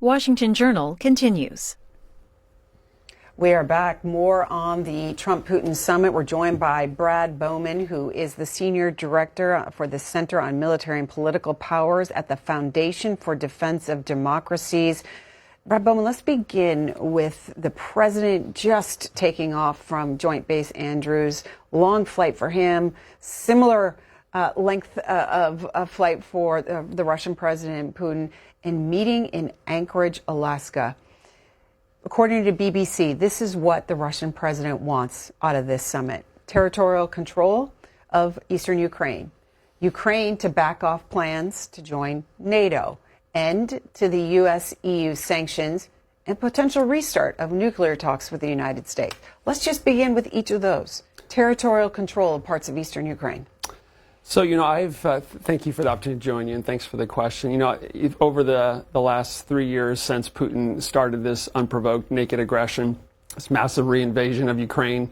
Washington Journal continues. We are back. More on the Trump-Putin summit. We're joined by Brad Bowman, who is the senior director for the Center on Military and Political Powers at the Foundation for Defense of Democracies. Brad Bowman, let's begin with the president just taking off from Joint Base Andrews. Long flight for him. Similar length of flight for the Russian President Putin, and meeting in Anchorage, Alaska. According to BBC, this is what the Russian president wants out of this summit: territorial control of eastern Ukraine, Ukraine to back off plans to join NATO, end to the U.S.-EU sanctions, and potential restart of nuclear talks with the United States. Let's just begin with each of those. Territorial control of parts of eastern Ukraine. So, thank you for the opportunity to join you, and thanks for the question. Over the last 3 years since Putin started this unprovoked naked aggression, this massive reinvasion of Ukraine,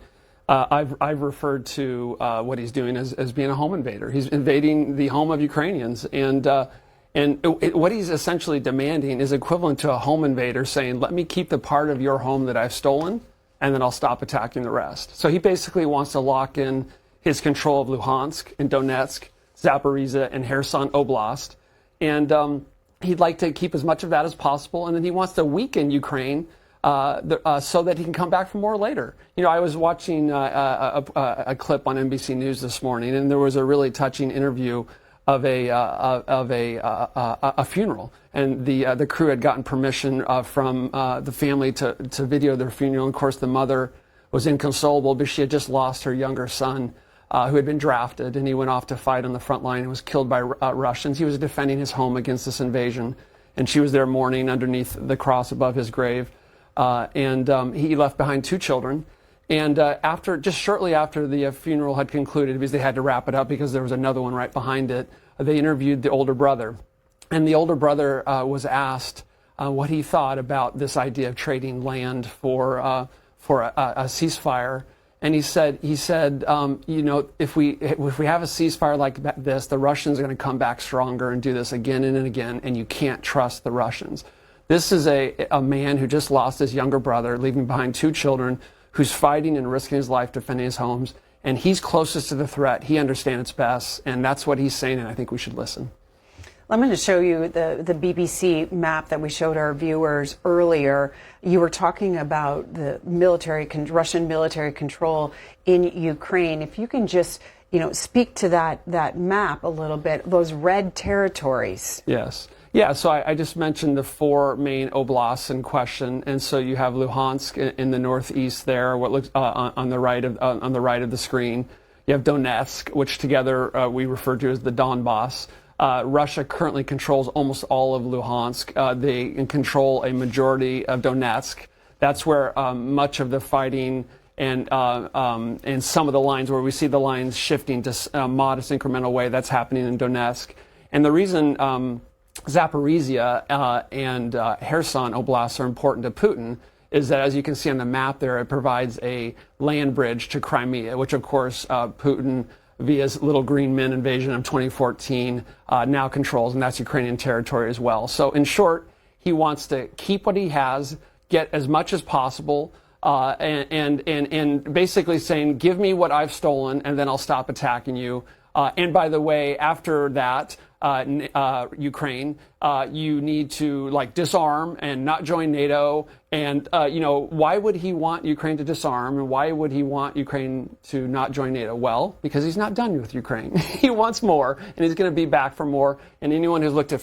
I've referred to what he's doing as being a home invader. He's invading the home of Ukrainians, and what he's essentially demanding is equivalent to a home invader saying, let me keep the part of your home that I've stolen, and then I'll stop attacking the rest. So he basically wants to lock in his control of Luhansk and Donetsk, Zaporizhia, and Kherson Oblast. And he'd like to keep as much of that as possible. And then he wants to weaken Ukraine so that he can come back for more later. I was watching a clip on NBC News this morning, and there was a really touching interview of a funeral. And the crew had gotten permission from the family to video their funeral. And of course, the mother was inconsolable because she had just lost her younger son, who had been drafted, and he went off to fight on the front line and was killed by Russians. He was defending his home against this invasion, and she was there mourning underneath the cross above his grave. He left behind 2 children. And shortly after the funeral had concluded, because they had to wrap it up because there was another one right behind it, they interviewed the older brother. And the older brother was asked what he thought about this idea of trading land for a ceasefire. And he said, if we have a ceasefire like this, the Russians are going to come back stronger and do this again and again, and you can't trust the Russians. This is a man who just lost his younger brother, leaving behind 2 children, who's fighting and risking his life defending his homes, and he's closest to the threat. He understands best, and that's what he's saying, and I think we should listen. I'm going to show you the BBC map that we showed our viewers earlier. You were talking about the Russian military control in Ukraine. If you can just, speak to that map a little bit, those red territories. Yes. Yeah, so I just mentioned the 4 main oblasts in question, and so you have Luhansk in the northeast there, what looks on the right of the screen. You have Donetsk, which together we refer to as the Donbass. Russia currently controls almost all of Luhansk. They control a majority of Donetsk. That's where much of the fighting and some of the lines where we see the lines shifting to a modest incremental way, that's happening in Donetsk. And the reason Zaporizhia and Kherson Oblast are important to Putin is that, as you can see on the map there, it provides a land bridge to Crimea, which of course Putin, via his little green men invasion of 2014, now controls, and that's Ukrainian territory as well. So in short, he wants to keep what he has, get as much as possible, and basically saying, give me what I've stolen, and then I'll stop attacking you. And by the way, after that, Ukraine, you need to disarm and not join NATO. And, why would he want Ukraine to disarm, and why would he want Ukraine to not join NATO? Well, because he's not done with Ukraine. He wants more, and he's going to be back for more. And anyone who's looked at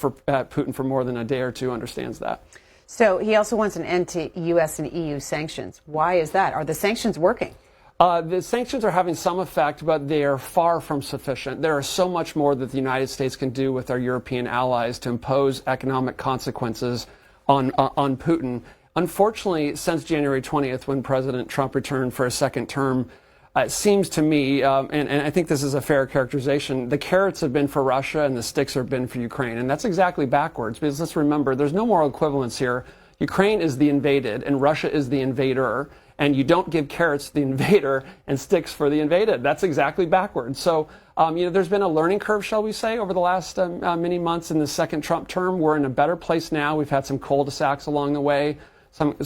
Putin for more than a day or two understands that. So he also wants an end to U.S. and EU sanctions. Why is that? Are the sanctions working? The sanctions are having some effect, but they are far from sufficient. There is so much more that the United States can do with our European allies to impose economic consequences on Putin. Unfortunately, since January 20th, when President Trump returned for a second term, it seems to me, and I think this is a fair characterization, the carrots have been for Russia and the sticks have been for Ukraine. And that's exactly backwards, because let's remember, there's no moral equivalence here. Ukraine is the invaded and Russia is the invader. and you don't give carrots to the invader and sticks for the invaded. That's exactly backwards. So, there's been a learning curve, shall we say, over the last many months in the second Trump term. We're in a better place now. We've had some cul-de-sacs along the way, some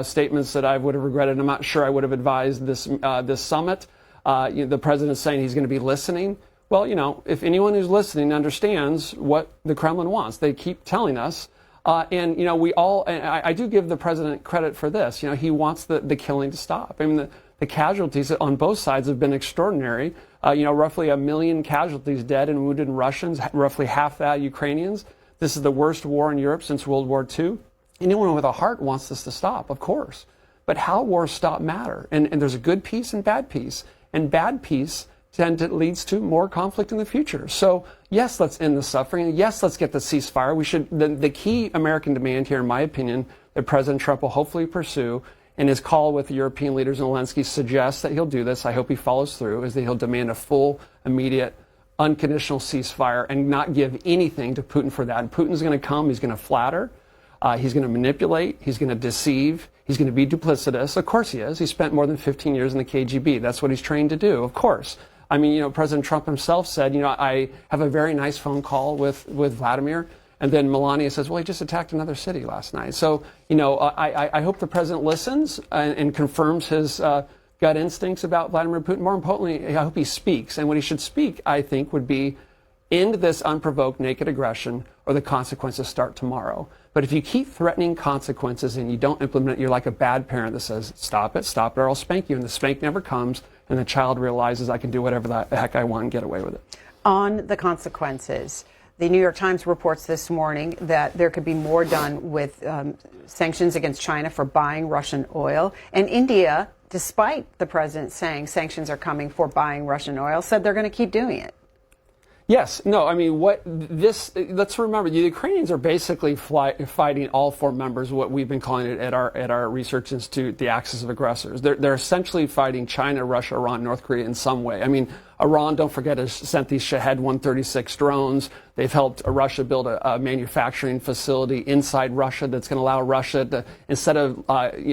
statements that I would have regretted. I'm not sure I would have advised this summit. The president's saying he's going to be listening. Well, if anyone who's listening understands what the Kremlin wants, they keep telling us. I do give the president credit for this. He wants the killing to stop. I mean, the casualties on both sides have been extraordinary. Roughly 1 million casualties dead and wounded Russians, roughly half that Ukrainians. This is the worst war in Europe since World War II. Anyone with a heart wants this to stop, of course. But how wars stop matter. And there's a good peace and bad peace. And bad peace leads to more conflict in the future. So, yes, let's end the suffering. Yes, let's get the ceasefire. The key American demand here, in my opinion, that President Trump will hopefully pursue, and his call with European leaders and Zelensky suggests that he'll do this. I hope he follows through, is that he'll demand a full, immediate, unconditional ceasefire and not give anything to Putin for that. And Putin's going to come. He's going to flatter. He's going to manipulate. He's going to deceive. He's going to be duplicitous. Of course he is. He spent more than 15 years in the KGB. That's what he's trained to do, of course. I mean, President Trump himself said, I have a very nice phone call with Vladimir. And then Melania says, well, he just attacked another city last night. So, I hope the president listens and confirms his gut instincts about Vladimir Putin. More importantly, I hope he speaks. And what he should speak, I think, would be end this unprovoked naked aggression or the consequences start tomorrow. But if you keep threatening consequences and you don't implement it, you're like a bad parent that says, stop it, or I'll spank you. And the spank never comes. And the child realizes I can do whatever the heck I want and get away with it. On the consequences, the New York Times reports this morning that there could be more done with sanctions against China for buying Russian oil. And India, despite the president saying sanctions are coming for buying Russian oil, said they're going to keep doing it. Yes. No, I mean, let's remember, the Ukrainians are basically fighting all four members, what we've been calling it at our research institute, the axis of aggressors. They're essentially fighting China, Russia, Iran, North Korea in some way. I mean, Iran, don't forget, has sent these Shahed 136 drones. They've helped Russia build a manufacturing facility inside Russia that's going to allow Russia to, instead of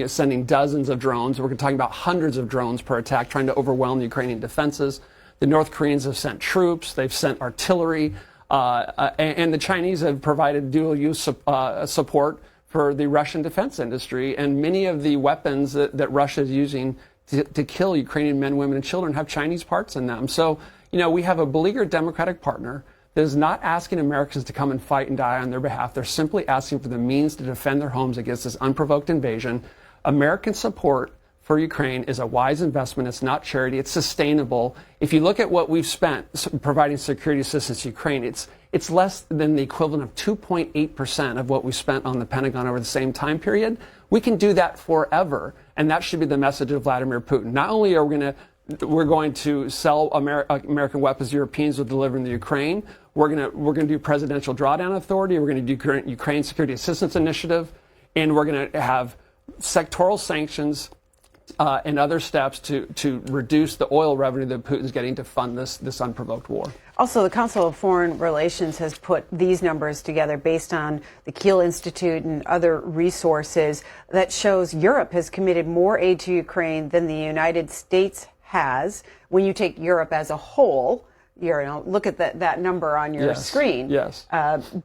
sending dozens of drones, we're talking about hundreds of drones per attack, trying to overwhelm the Ukrainian defenses. The North Koreans have sent troops, they've sent artillery, and the Chinese have provided dual-use support for the Russian defense industry. And many of the weapons that Russia is using to kill Ukrainian men, women, and children have Chinese parts in them. So, we have a beleaguered Democratic partner that is not asking Americans to come and fight and die on their behalf. They're simply asking for the means to defend their homes against this unprovoked invasion. American support for Ukraine is a wise investment. It's not charity. It's sustainable. If you look at what we've spent providing security assistance to Ukraine, it's less than the equivalent of 2.8% of what we spent on the Pentagon over the same time period. We can do that forever, and that should be the message of Vladimir Putin. Not only are we're going to sell American weapons Europeans will deliver in the Ukraine, we're going to do presidential drawdown authority. We're going to do Ukraine Security Assistance Initiative, and we're going to have sectoral sanctions and other steps to reduce the oil revenue that Putin's getting to fund this unprovoked war. Also, the Council of Foreign Relations has put these numbers together based on the Kiel Institute and other resources that shows Europe has committed more aid to Ukraine than the United States has. When you take Europe as a whole, look at that number on your screen. Yes.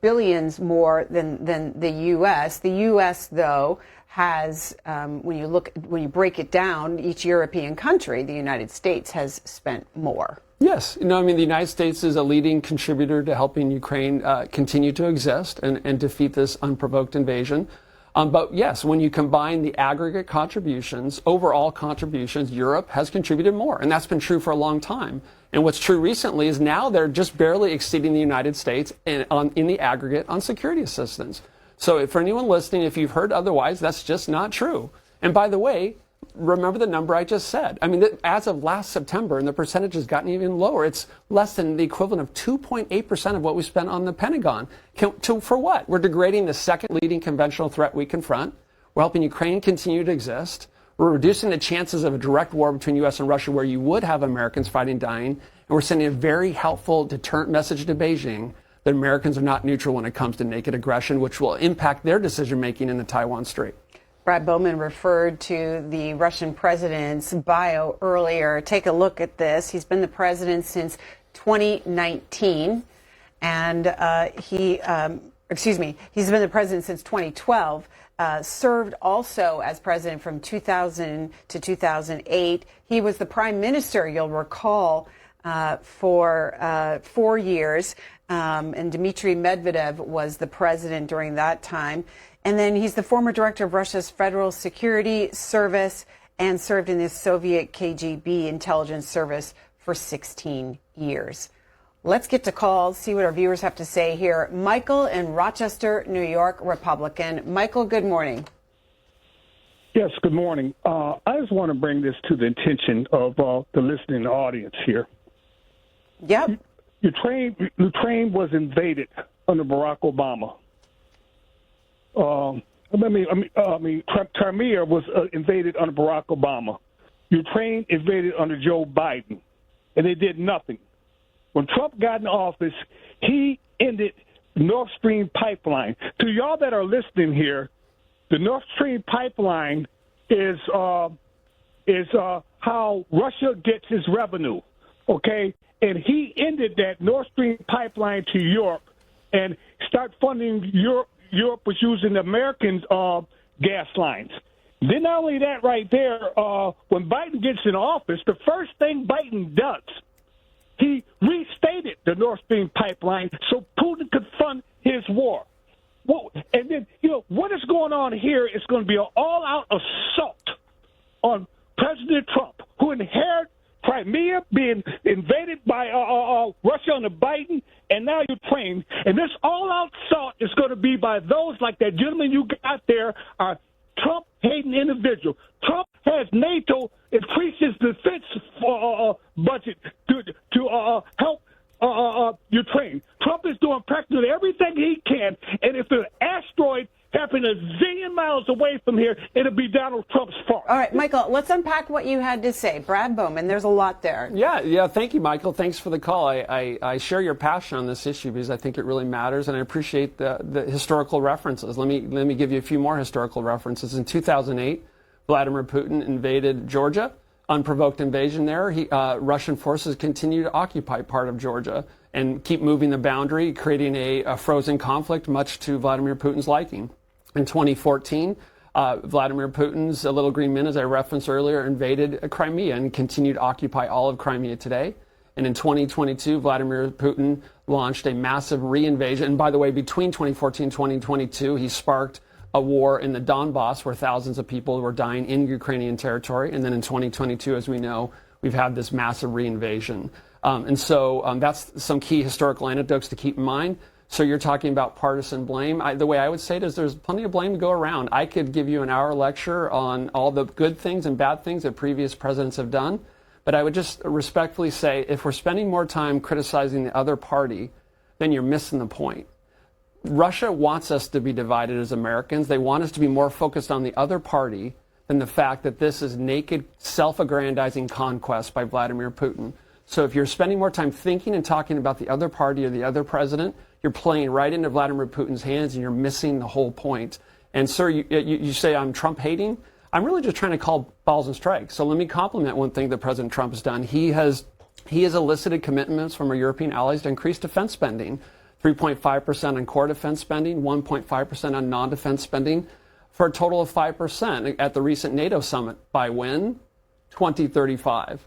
Billions more than the U.S. The U.S., though, has, when you break it down, each European country, the United States has spent more. Yes. The United States is a leading contributor to helping Ukraine continue to exist and defeat this unprovoked invasion. But yes, when you combine the aggregate contributions, overall contributions, Europe has contributed more. And that's been true for a long time. And what's true recently is now they're just barely exceeding the United States in the aggregate on security assistance. So for anyone listening, if you've heard otherwise, that's just not true. And by the way, remember the number I just said. As of last September, and the percentage has gotten even lower, it's less than the equivalent of 2.8% of what we spent on the Pentagon. For what? We're degrading the second leading conventional threat we confront. We're helping Ukraine continue to exist. We're reducing the chances of a direct war between U.S. and Russia where you would have Americans fighting, dying. And we're sending a very helpful deterrent message to Beijing that Americans are not neutral when it comes to naked aggression, which will impact their decision-making in the Taiwan Strait. Brad Bowman referred to the Russian president's bio earlier. Take a look at this. He's been the president since 2019, and he's been the president since 2012. Served also as president from 2000 to 2008. He was the prime minister, you'll recall, for 4 years. And Dmitry Medvedev was the president during that time. And then he's the former director of Russia's Federal Security Service and served in the Soviet KGB intelligence service for 16 years. Let's get to calls, see what our viewers have to say here. Michael in Rochester, New York, Republican. Michael, good morning. Yes, good morning. I just want to bring this to the attention of the listening audience here. Yep. Ukraine was invaded under Barack Obama. Crimea was invaded under Barack Obama. Ukraine invaded under Joe Biden, and they did nothing. When Trump got in office, he ended Nord Stream pipeline. To y'all that are listening here, the Nord Stream pipeline is how Russia gets its revenue, okay? And he ended that Nord Stream pipeline to Europe and start funding Europe. Europe was using American gas lines. Then not only that right there, when Biden gets in office, the first thing Biden does, he restated the Nord Stream pipeline so Putin could fund his war. Well, and then, what is going on here is going to be an all-out assault on President Trump, who inherited Crimea being invaded by Russia under Biden, and now Ukraine. And this all-out assault is going to be by those like that gentleman you got there, are Trump-hating individual. Trump has NATO increase his defense budget to help Ukraine. Trump is doing practically everything he can, and if an asteroid happened a zillion miles away from here, it'll be Donald Trump's fault. All right, Michael, let's unpack what you had to say. Brad Bowman, there's a lot there. Yeah. Thank you, Michael. Thanks for the call. I share your passion on this issue because I think it really matters, and I appreciate the historical references. Let me give you a few more historical references. In 2008, Vladimir Putin invaded Georgia. Unprovoked invasion there. Russian forces continue to occupy part of Georgia and keep moving the boundary, creating a frozen conflict, much to Vladimir Putin's liking. In 2014, Vladimir Putin's little green men, as I referenced earlier, invaded Crimea and continued to occupy all of Crimea today. And in 2022, Vladimir Putin launched a massive re-invasion. And by the way, between 2014 and 2022, he sparked a war in the Donbass where thousands of people were dying in Ukrainian territory. And then in 2022, as we know, we've had this massive re-invasion. And that's some key historical anecdotes to keep in mind. So you're talking about partisan blame. The way I would say it is there's plenty of blame to go around. I could give you an hour lecture on all the good things and bad things that previous presidents have done. But I would just respectfully say if we're spending more time criticizing the other party, then you're missing the point. Russia wants us to be divided as Americans. They want us to be more focused on the other party than the fact that this is naked, self-aggrandizing conquest by Vladimir Putin. So if you're spending more time thinking and talking about the other party or the other president, you're playing right into Vladimir Putin's hands and you're missing the whole point. And, sir, you say I'm Trump hating. I'm really just trying to call balls and strikes. So let me compliment one thing that President Trump has done. He has elicited commitments from our European allies to increase defense spending, 3.5% on core defense spending, 1.5% on non-defense spending, for a total of 5% at the recent NATO summit. By when? 2035.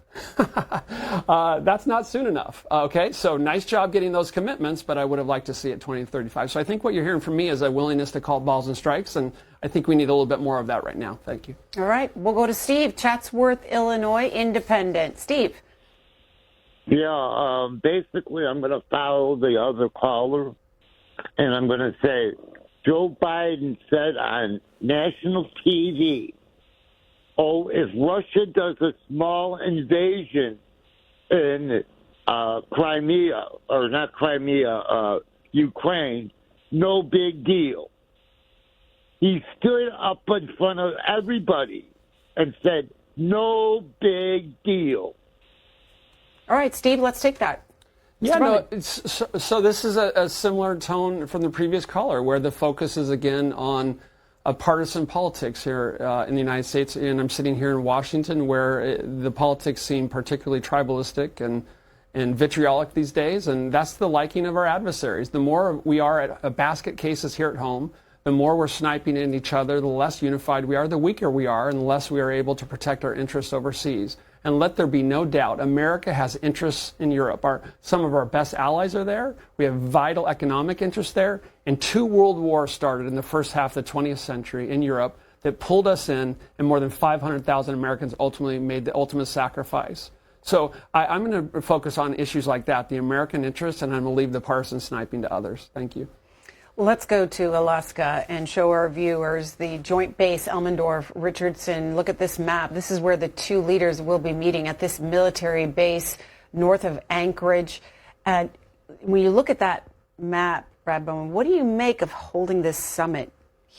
That's not soon enough. Okay, so nice job getting those commitments, but I would have liked to see it 2035. So I think what you're hearing from me is a willingness to call balls and strikes, and I think we need a little bit more of that right now. Thank you. All right, we'll go to Steve, Chatsworth, Illinois, Independent. Steve. Yeah, basically I'm going to follow the other caller, and I'm going to say Joe Biden said on national TV, if Russia does a small invasion in Crimea, or not Crimea, Ukraine, no big deal. He stood up in front of everybody and said, no big deal. All right, Steve, let's take that. So this is a similar tone from the previous caller, where the focus is again on partisan politics here in the United States. And I'm sitting here in Washington where the politics seem particularly tribalistic and vitriolic these days. And that's the liking of our adversaries. The more we are at basket cases here at home, the more we're sniping at each other, the less unified we are, the weaker we are, and the less we are able to protect our interests overseas. And let there be no doubt, America has interests in Europe. Some of our best allies are there. We have vital economic interests there. And 2 world wars started in the first half of the 20th century in Europe that pulled us in, and more than 500,000 Americans ultimately made the ultimate sacrifice. So I'm going to focus on issues like that, the American interest, and I'm going to leave the partisan sniping to others. Thank you. Let's go to Alaska and show our viewers the joint base Elmendorf Richardson. Look at this map. This is where the 2 leaders will be meeting at this military base north of Anchorage. And when you look at that map, Brad Bowman, what do you make of holding this summit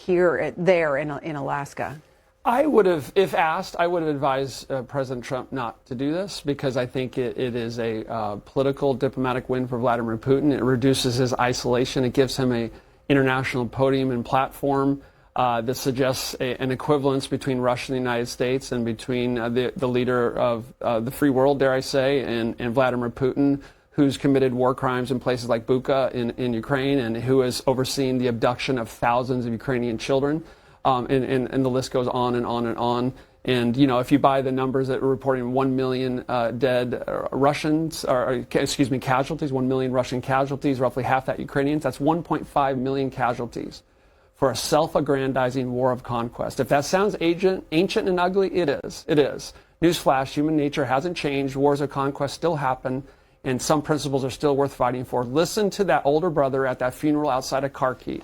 there in Alaska? I would have, if asked, I would have advised President Trump not to do this because I think it is a political, diplomatic win for Vladimir Putin. It reduces his isolation. It gives him an international podium and platform that suggests an equivalence between Russia and the United States and between the leader of the free world, dare I say, and Vladimir Putin, who's committed war crimes in places like Bucha in Ukraine and who has overseen the abduction of thousands of Ukrainian children. And the list goes on and on and on. And, you know, if you buy the numbers that are reporting 1 million dead Russians, casualties, 1 million Russian casualties, roughly half that Ukrainians, that's 1.5 million casualties for a self-aggrandizing war of conquest. If that sounds ancient and ugly, it is. It is. Newsflash, human nature hasn't changed. Wars of conquest still happen, and some principles are still worth fighting for. Listen to that older brother at that funeral outside of Kharkiv.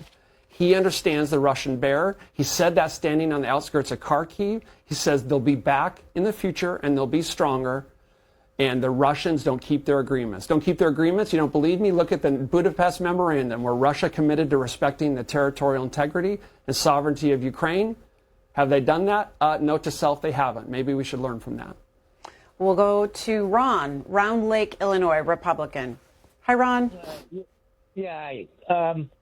He understands the Russian bear. He said that standing on the outskirts of Kharkiv. He says they'll be back in the future and they'll be stronger. And the Russians don't keep their agreements. Don't keep their agreements? You don't believe me? Look at the Budapest Memorandum, where Russia committed to respecting the territorial integrity and sovereignty of Ukraine. Have they done that? Note to self, they haven't. Maybe we should learn from that. We'll go to Ron, Round Lake, Illinois, Republican. Hi, Ron. Yeah.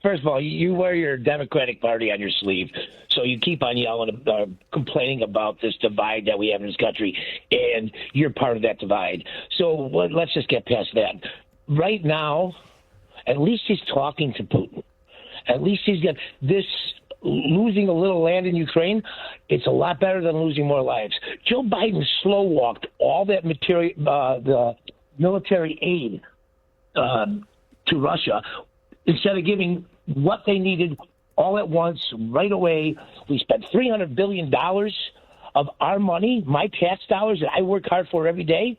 First of all, you wear your Democratic Party on your sleeve, so you keep on yelling, complaining about this divide that we have in this country, and you're part of that divide. So let's just get past that. Right now, at least he's talking to Putin. At least he's got this. Losing a little land in Ukraine, it's a lot better than losing more lives. Joe Biden slow-walked all that material, the military aid to Russia, instead of giving what they needed all at once, right away. We spent $300 billion of our money, my tax dollars that I work hard for every day,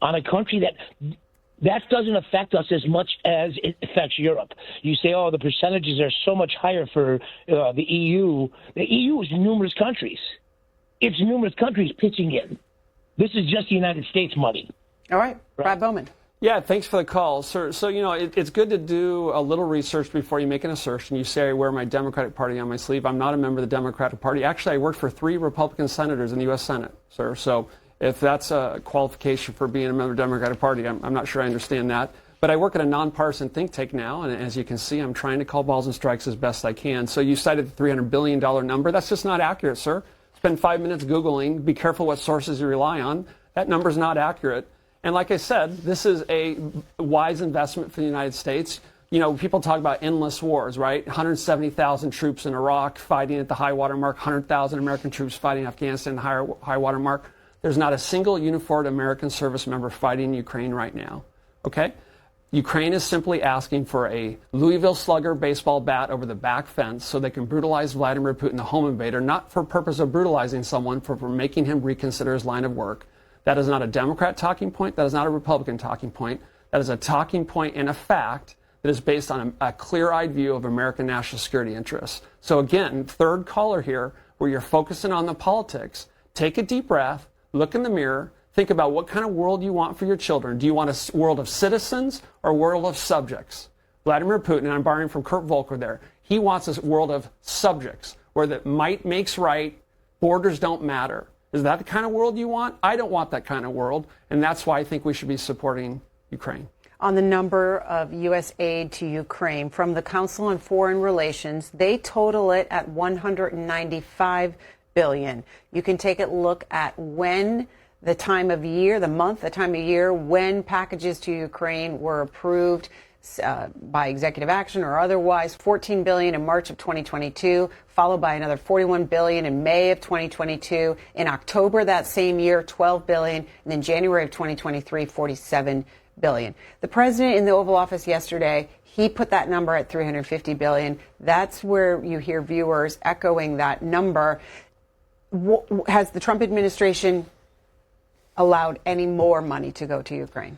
on a country that doesn't affect us as much as it affects Europe. You say, oh, the percentages are so much higher for the EU. The EU is numerous countries. It's numerous countries pitching in. This is just the United States money. All right. Brad Bowman. Yeah, thanks for the call, sir. So, you know, it's good to do a little research before you make an assertion. You say I wear my Democratic Party on my sleeve. I'm not a member of the Democratic Party. Actually, I worked for 3 Republican senators in the U.S. Senate, sir. So if that's a qualification for being a member of the Democratic Party, I'm not sure I understand that. But I work at a nonpartisan think tank now, and as you can see, I'm trying to call balls and strikes as best I can. So you cited the $300 billion number. That's just not accurate, sir. Spend 5 minutes Googling. Be careful what sources you rely on. That number's not accurate. And like I said, this is a wise investment for the United States. You know, people talk about endless wars, right? 170,000 troops in Iraq fighting at the high water mark, 100,000 American troops fighting in Afghanistan at the high water mark. There's not a single uniformed American service member fighting in Ukraine right now, okay? Ukraine is simply asking for a Louisville Slugger baseball bat over the back fence so they can brutalize Vladimir Putin, the home invader, not for purpose of brutalizing someone, for making him reconsider his line of work. That is not a Democrat talking point. That is not a Republican talking point. That is a talking point and a fact that is based on a clear-eyed view of American national security interests. So again, third caller here, where you're focusing on the politics, take a deep breath, look in the mirror, think about what kind of world you want for your children. Do you want a world of citizens or a world of subjects? Vladimir Putin, and I'm borrowing from Kurt Volker there, he wants a world of subjects, where the might makes right, borders don't matter. Is that the kind of world you want? I don't want that kind of world, and that's why I think we should be supporting Ukraine. on the number of U.S. aid to Ukraine from the Council on Foreign Relations. They total it at $195 billion. You can take a look at when the time of year, the month, the time of year when packages to Ukraine were approved by executive action or otherwise. $14 billion in March of 2022, followed by another $41 billion in May of 2022. In October that same year, $12 billion, and then January of 2023, $47 billion. The president in the Oval Office yesterday, he put that number at $350 billion. That's where you hear viewers echoing that number. Has the Trump administration allowed any more money to go to Ukraine?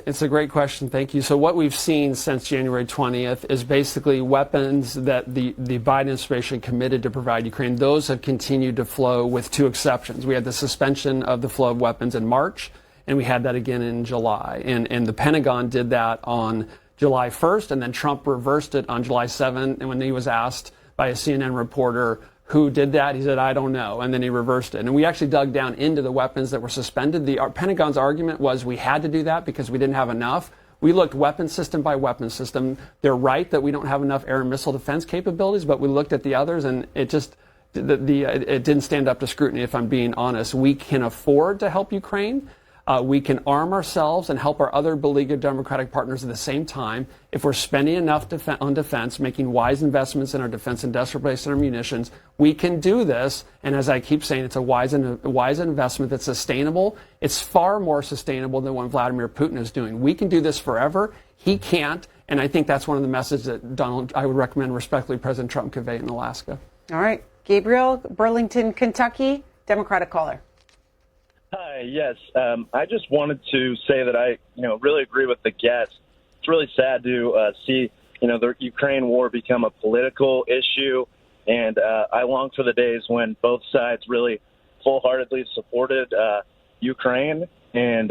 It's a great question. Thank you. So what we've seen since January 20th is basically weapons that the Biden administration committed to provide Ukraine. Those have continued to flow with two exceptions. We had the suspension of the flow of weapons in March, and we had that again in July. And the Pentagon did that on July 1st, and then Trump reversed it on July 7th. And when he was asked by a CNN reporter who did that, he said, I don't know. And then he reversed it. And we actually dug down into the weapons that were suspended. The Pentagon's argument was we had to do that because we didn't have enough. We looked weapon system by weapon system. They're right that we don't have enough air and missile defense capabilities, but we looked at the others, and it just it didn't stand up to scrutiny, if I'm being honest. We can afford to help Ukraine. We can arm ourselves and help our other beleaguered Democratic partners at the same time. If we're spending enough on defense, making wise investments in our defense industrial base and our munitions, we can do this. And as I keep saying, it's a wise investment that's sustainable. It's far more sustainable than what Vladimir Putin is doing. We can do this forever. He can't. And I think that's one of the messages that I would recommend respectfully President Trump convey in Alaska. All right. Gabriel, Burlington, Kentucky, Democratic caller. Hi, yes. I just wanted to say that I, really agree with the guest. It's really sad to see, the Ukraine war become a political issue, and I long for the days when both sides really full-heartedly supported Ukraine. And,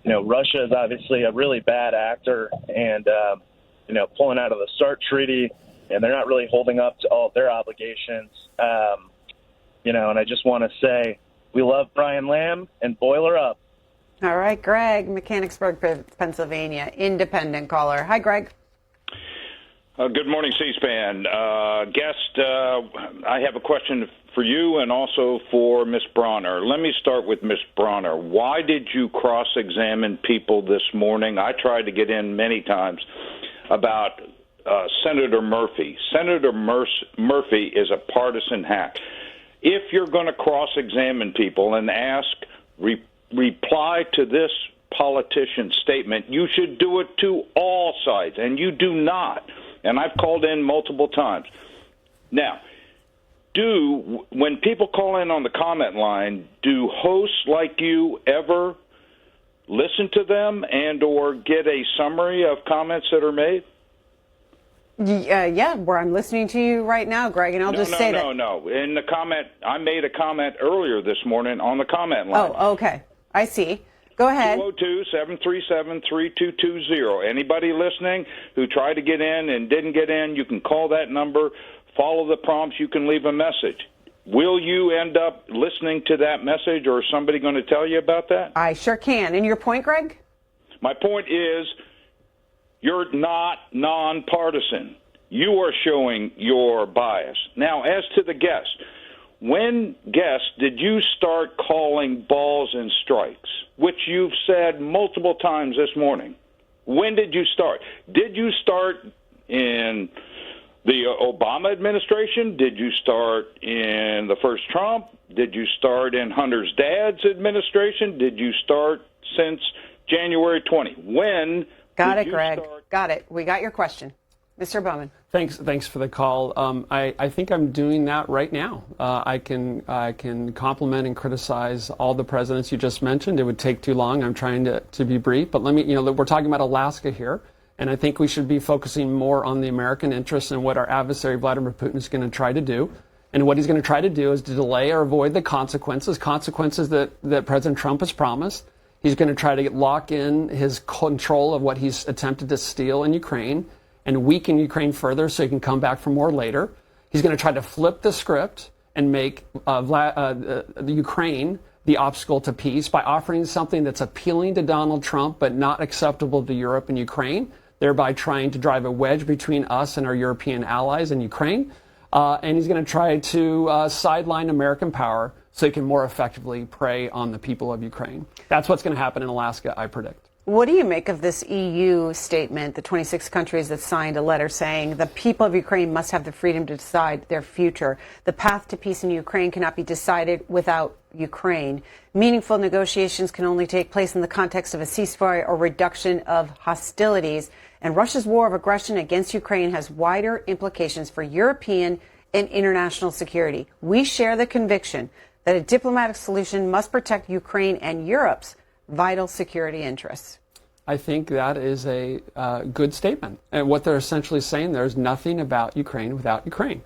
Russia is obviously a really bad actor, and, pulling out of the START treaty, and they're not really holding up to all of their obligations. And I just want to say, we love Brian Lamb, and boiler up. All right, Greg, Mechanicsburg, Pennsylvania, independent caller. Hi, Greg. Good morning, C-SPAN. Guest, I have a question for you and also for Ms. Bronner. Let me start with Ms. Bronner. Why did you cross-examine people this morning? I tried to get in many times about Senator Murphy. Senator Murphy is a partisan hack. If you're going to cross-examine people and ask, reply to this politician's statement, you should do it to all sides, and you do not. And I've called in multiple times. Now, when people call in on the comment line, do hosts like you ever listen to them and or get a summary of comments that are made? Yeah, where I'm listening to you right now, Greg, and I'll just say that. No. In the comment, I made a comment earlier this morning on the comment line. Oh, okay. I see. Go ahead. 202-737-3220. Anybody listening who tried to get in and didn't get in, you can call that number, follow the prompts, you can leave a message. Will you end up listening to that message, or is somebody going to tell you about that? I sure can. And your point, Greg? My point is, you're not nonpartisan. You are showing your bias. Now, as to the guest, when did you start calling balls and strikes, which you've said multiple times this morning? When did you start? Did you start in the Obama administration? Did you start in the first Trump? Did you start in Hunter's dad's administration? Did you start since January 20? When? Got it, Greg. Got it. We got your question. Mr. Bowman. Thanks for the call. I think I'm doing that right now. I can compliment and criticize all the presidents you just mentioned. It would take too long. I'm trying to be brief, but we're talking about Alaska here, and I think we should be focusing more on the American interests and what our adversary Vladimir Putin is going to try to do. And what he's going to try to do is to delay or avoid the consequences that President Trump has promised. He's going to try to lock in his control of what he's attempted to steal in Ukraine and weaken Ukraine further so he can come back for more later. He's going to try to flip the script and make Ukraine the obstacle to peace by offering something that's appealing to Donald Trump but not acceptable to Europe and Ukraine, thereby trying to drive a wedge between us and our European allies in Ukraine. And he's going to try to sideline American power so he can more effectively prey on the people of Ukraine. That's what's going to happen in Alaska, I predict. What do you make of this EU statement, the 26 countries that signed a letter saying the people of Ukraine must have the freedom to decide their future? The path to peace in Ukraine cannot be decided without Ukraine. Meaningful negotiations can only take place in the context of a ceasefire or reduction of hostilities. And Russia's war of aggression against Ukraine has wider implications for European and international security. We share the conviction that a diplomatic solution must protect Ukraine and Europe's vital security interests. I think that is a good statement. And what they're essentially saying, there's nothing about Ukraine without Ukraine.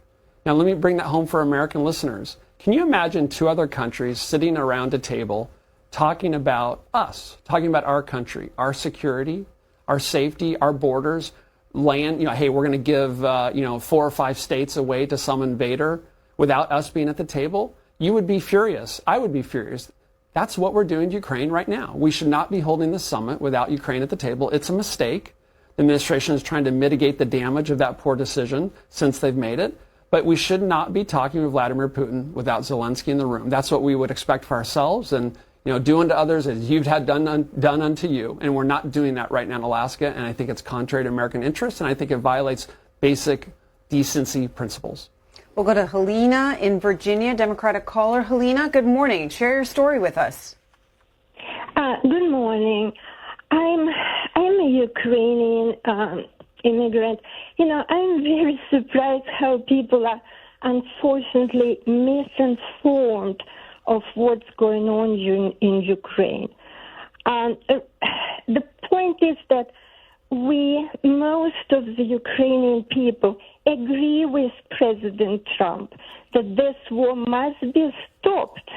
Now, let me bring that home for American listeners. Can you imagine two other countries sitting around a table talking about us, talking about our country, our security, our safety, our borders, land, hey, we're going to give, 4 or 5 states away to some invader without us being at the table? You would be furious. I would be furious. That's what we're doing to Ukraine right now. We should not be holding the summit without Ukraine at the table. It's a mistake. The administration is trying to mitigate the damage of that poor decision since they've made it. But we should not be talking with Vladimir Putin without Zelensky in the room. That's what we would expect for ourselves. And, do unto others as you've had done unto you. And we're not doing that right now in Alaska. And I think it's contrary to American interests. And I think it violates basic decency principles. We'll go to Helena in Virginia, Democratic caller. Helena, good morning. Share your story with us. Good morning. I'm a Ukrainian immigrant. I'm very surprised how people are unfortunately misinformed of what's going on in Ukraine. The point is that most of the Ukrainian people agree with President Trump that this war must be stopped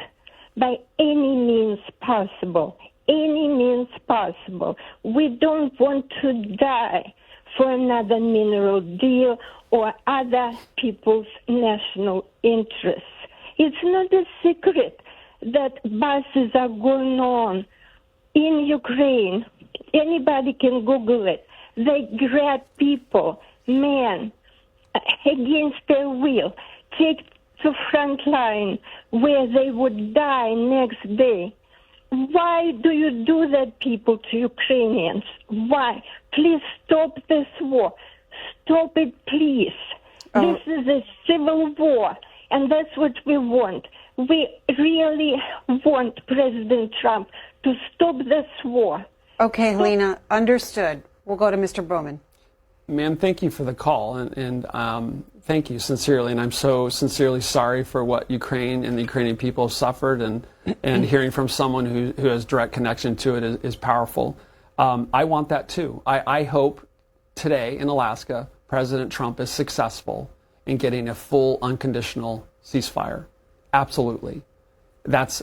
by any means possible. Any means possible. We don't want to die for another mineral deal or other people's national interests. It's not a secret that buses are going on in Ukraine. Anybody can Google it. They grab people, men, against their will, take to front line where they would die next day. Why do you do that, people, to Ukrainians? Why? Please stop this war. Stop it, please. This is a civil war, and that's what we want. We really want President Trump to stop this war. Okay, Helena, understood. We'll go to Mr. Bowman. Ma'am, thank you for the call, and thank you sincerely. And I'm so sincerely sorry for what Ukraine and the Ukrainian people have suffered, and hearing from someone who has direct connection to it is powerful. I want that too. I hope today in Alaska, President Trump is successful in getting a full unconditional ceasefire. Absolutely.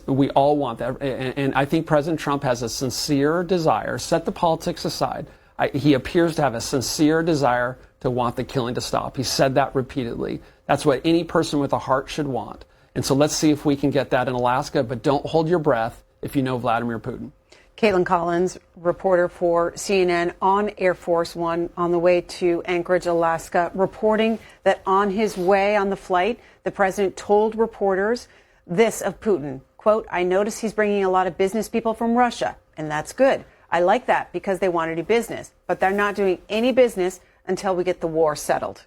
We all want that. And I think President Trump has a sincere desire, set the politics aside. He appears to have a sincere desire to want the killing to stop. He said that repeatedly. That's what any person with a heart should want. And so let's see if we can get that in Alaska, but don't hold your breath if you know Vladimir Putin. Caitlin Collins, reporter for CNN on Air Force One on the way to Anchorage, Alaska, reporting that on his way on the flight, the president told reporters this of Putin, quote, "I notice he's bringing a lot of business people from Russia, and that's good. I like that because they want to do business, but they're not doing any business until we get the war settled."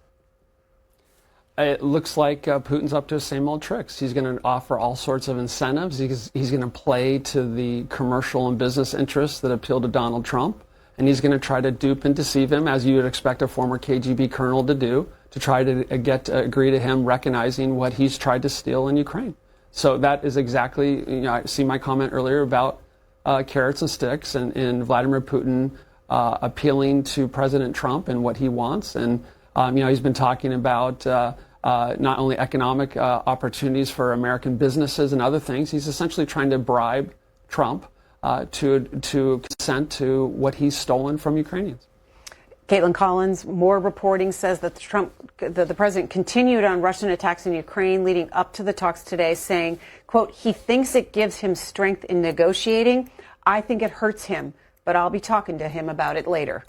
It looks like Putin's up to his same old tricks. He's going to offer all sorts of incentives. He's going to play to the commercial and business interests that appeal to Donald Trump. And he's going to try to dupe and deceive him, as you would expect a former KGB colonel to do, to try to agree to him recognizing what he's tried to steal in Ukraine. So that is exactly, I see my comment earlier about carrots and sticks and Vladimir Putin appealing to President Trump and what he wants. And, he's been talking about not only economic opportunities for American businesses and other things. He's essentially trying to bribe Trump to consent to what he's stolen from Ukrainians. Caitlin Collins, more reporting says that the president continued on Russian attacks in Ukraine leading up to the talks today, saying, quote, he thinks it gives him strength in negotiating. I think it hurts him, but I'll be talking to him about it later.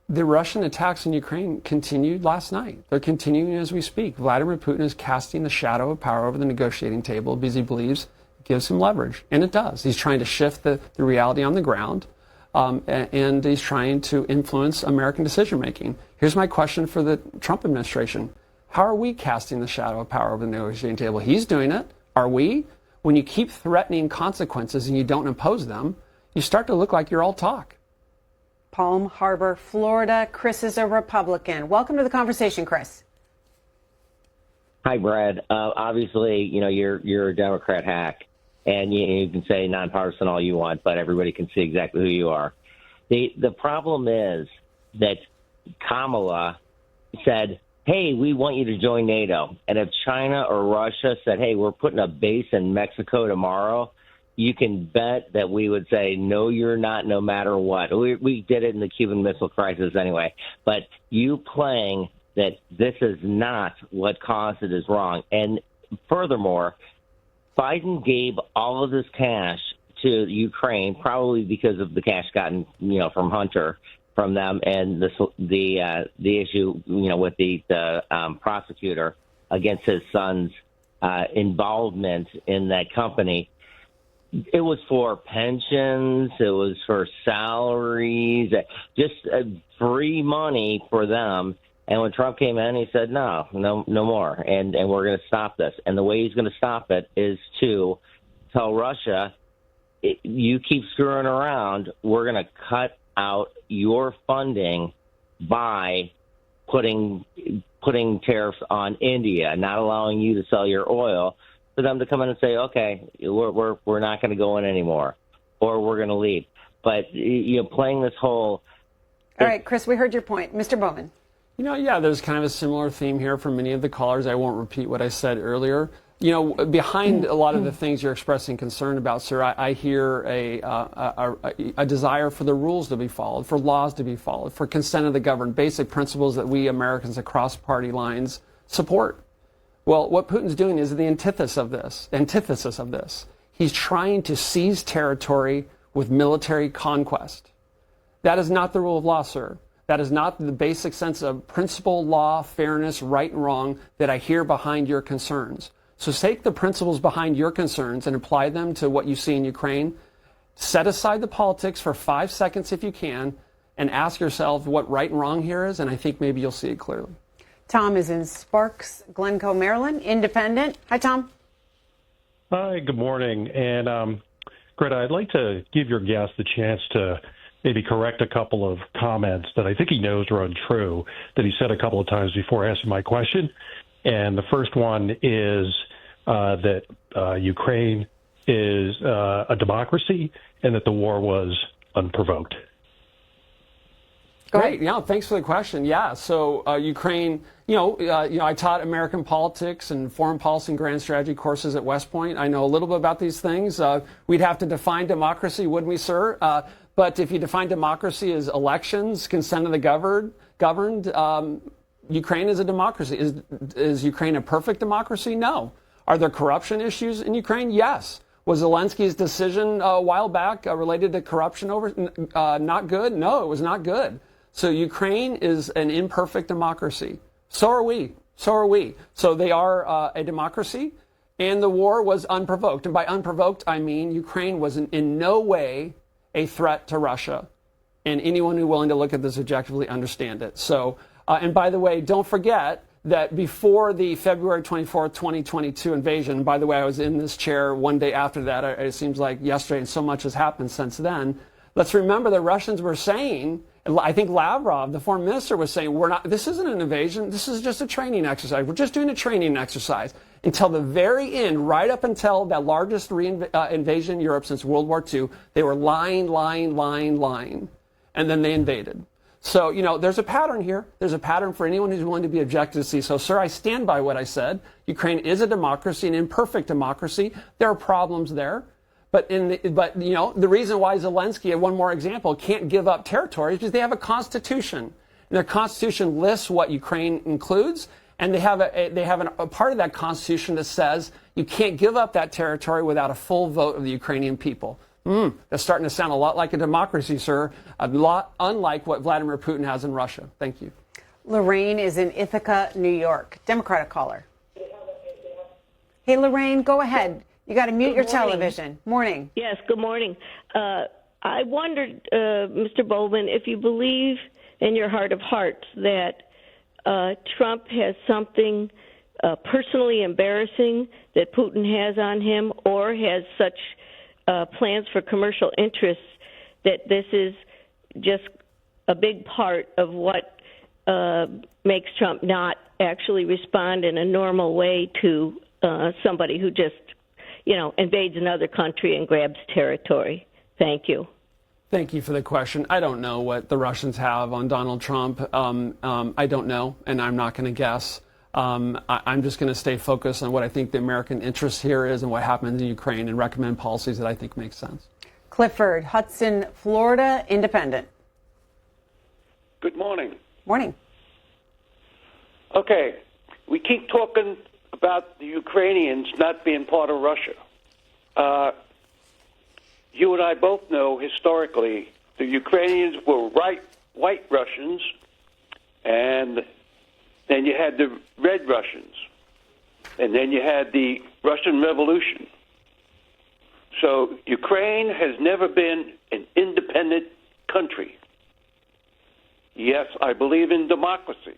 The Russian attacks in Ukraine continued last night. They're continuing as we speak. Vladimir Putin is casting the shadow of power over the negotiating table because he believes it gives him leverage. And it does. He's trying to shift the reality on the ground. And he's trying to influence American decision-making. Here's my question for the Trump administration. How are we casting the shadow of power over the negotiating table? He's doing it. Are we? When you keep threatening consequences and you don't impose them, you start to look like you're all talk. Palm Harbor, Florida. Chris is a Republican. Welcome to the conversation, Chris. Hi, Brad. Obviously, you're a Democrat hack. And you can say nonpartisan all you want, but everybody can see exactly who you are. The problem is that Kamala said, hey, we want you to join NATO. And if China or Russia said, hey, we're putting a base in Mexico tomorrow, you can bet that we would say, no, you're not, no matter what. We did it in the Cuban Missile Crisis anyway. But you playing that this is not what caused it is wrong. And furthermore, Biden gave all of this cash to Ukraine, probably because of the cash gotten, from Hunter, from them, and the issue, with the prosecutor against his son's involvement in that company. It was for pensions, it was for salaries, just free money for them. And when Trump came in, he said, no more, and we're going to stop this. And the way he's going to stop it is to tell Russia, you keep screwing around, we're going to cut out your funding by putting tariffs on India, not allowing you to sell your oil, for them to come in and say, okay, we're not going to go in anymore, or we're going to leave. But playing this whole. All right, Chris, we heard your point, Mr. Bowman. There's kind of a similar theme here from many of the callers. I won't repeat what I said earlier. Behind a lot of the things you're expressing concern about, sir, I hear a desire for the rules to be followed, for laws to be followed, for consent of the governed, basic principles that we Americans across party lines support. Well, what Putin's doing is the antithesis of this. He's trying to seize territory with military conquest. That is not the rule of law, sir. That is not the basic sense of principle, law, fairness, right and wrong that I hear behind your concerns. So take the principles behind your concerns and apply them to what you see in Ukraine. Set aside the politics for 5 seconds if you can and ask yourself what right and wrong here is, and I think maybe you'll see it clearly. Tom is in Sparks, Glencoe, Maryland, independent. Hi, Tom. Hi, good morning. And Greta, I'd like to give your guest the chance to maybe correct a couple of comments that I think he knows are untrue that he said a couple of times before asking my question. And the first one is that Ukraine is a democracy and that the war was unprovoked. Great. Yeah, thanks for the question. Yeah, so Ukraine, I taught American politics and foreign policy and grand strategy courses at West Point. I know a little bit about these things. We'd have to define democracy, wouldn't we, sir? But if you define democracy as elections, consent of the governed, Ukraine is a democracy. Is Ukraine a perfect democracy? No. Are there corruption issues in Ukraine? Yes. Was Zelensky's decision a while back related to corruption not good? No, it was not good. So Ukraine is an imperfect democracy. So are we. So they are a democracy, and the war was unprovoked. And by unprovoked, I mean Ukraine was in no way a threat to Russia. And anyone who's willing to look at this objectively understand it. So, and by the way, don't forget that before the February 24th, 2022 invasion, by the way, I was in this chair one day after that. It seems like yesterday, and so much has happened since then. Let's remember the Russians were saying, I think Lavrov, the foreign minister, was saying, this isn't an invasion. This is just a training exercise. We're just doing a training exercise. Until the very end, right up until that largest invasion in Europe since World War II, they were lying. And then they invaded. So, there's a pattern here. There's a pattern for anyone who's willing to be objective to see. So, sir, I stand by what I said. Ukraine is a democracy, an imperfect democracy. There are problems there. But the reason why Zelensky, one more example, can't give up territory is because they have a constitution. And their constitution lists what Ukraine includes, and they have a part of that constitution that says you can't give up that territory without a full vote of the Ukrainian people. That's starting to sound a lot like a democracy, sir. A lot unlike what Vladimir Putin has in Russia. Thank you. Lorraine is in Ithaca, New York. Democratic caller. Hey, Lorraine, go ahead. You got to mute your television. Morning. Yes, good morning. I wondered, Mr. Bowman, if you believe in your heart of hearts that Trump has something personally embarrassing that Putin has on him, or has such plans for commercial interests that this is just a big part of what makes Trump not actually respond in a normal way to somebody who just, invades another country and grabs territory. Thank you. Thank you for the question. I don't know what the Russians have on Donald Trump. I don't know, and I'm not going to guess. I'm just going to stay focused on what I think the American interest here is and what happens in Ukraine, and recommend policies that I think make sense. Clifford, Hudson, Florida, Independent. Good morning. Morning. Okay, we keep talking about the Ukrainians not being part of Russia. You and I both know historically the Ukrainians were white Russians, and then you had the Red Russians, and then you had the Russian Revolution. So Ukraine has never been an independent country. Yes, I believe in democracy,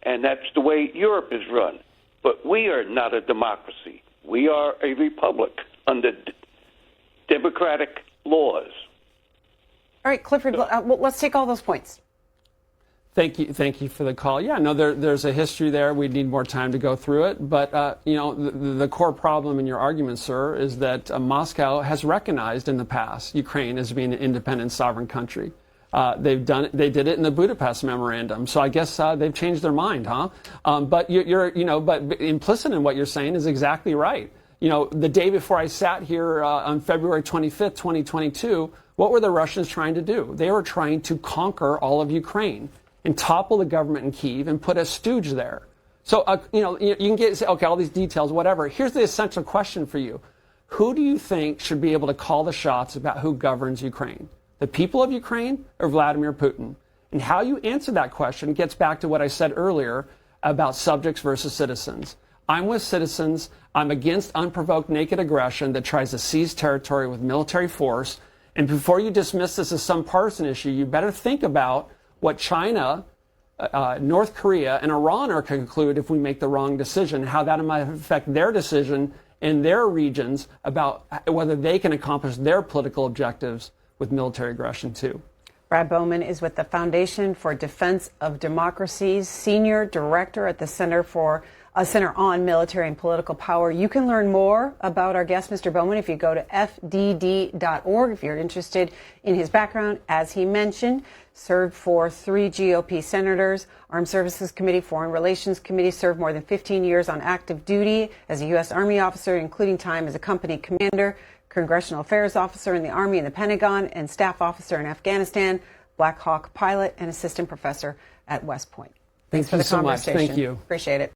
and that's the way Europe is run. But we are not a democracy. We are a republic under democratic laws. All right, Clifford, let's take all those points. Thank you for the call. Yeah, no, there's a history there. We need more time to go through it. But, the core problem in your argument, sir, is that Moscow has recognized in the past Ukraine as being an independent sovereign country. They did it in the Budapest Memorandum. So I guess they've changed their mind, huh? But but implicit in what you're saying is exactly right. The day before I sat here on February 25th, 2022, what were the Russians trying to do? They were trying to conquer all of Ukraine and topple the government in Kyiv and put a stooge there. So, you can say, okay, all these details, whatever. Here's the essential question for you. Who do you think should be able to call the shots about who governs Ukraine? The people of Ukraine or Vladimir Putin? And how you answer that question gets back to what I said earlier about subjects versus citizens. I'm with citizens. I'm against unprovoked naked aggression that tries to seize territory with military force. And before you dismiss this as some partisan issue, you better think about what China, North Korea, and Iran are conclude if we make the wrong decision, how that might affect their decision in their regions about whether they can accomplish their political objectives with military aggression too. Brad Bowman is with the Foundation for Defense of Democracies, Senior Director at the Center on Military and Political Power. You can learn more about our guest, Mr. Bowman, if you go to fdd.org. If you're interested in his background, as he mentioned, served for 3 GOP senators, Armed Services Committee, Foreign Relations Committee, served more than 15 years on active duty as a U.S. Army officer, including time as a company commander, Congressional Affairs Officer in the Army and the Pentagon, and Staff Officer in Afghanistan, Black Hawk pilot, and Assistant Professor at West Point. Thanks for the conversation. Thank you. Appreciate it.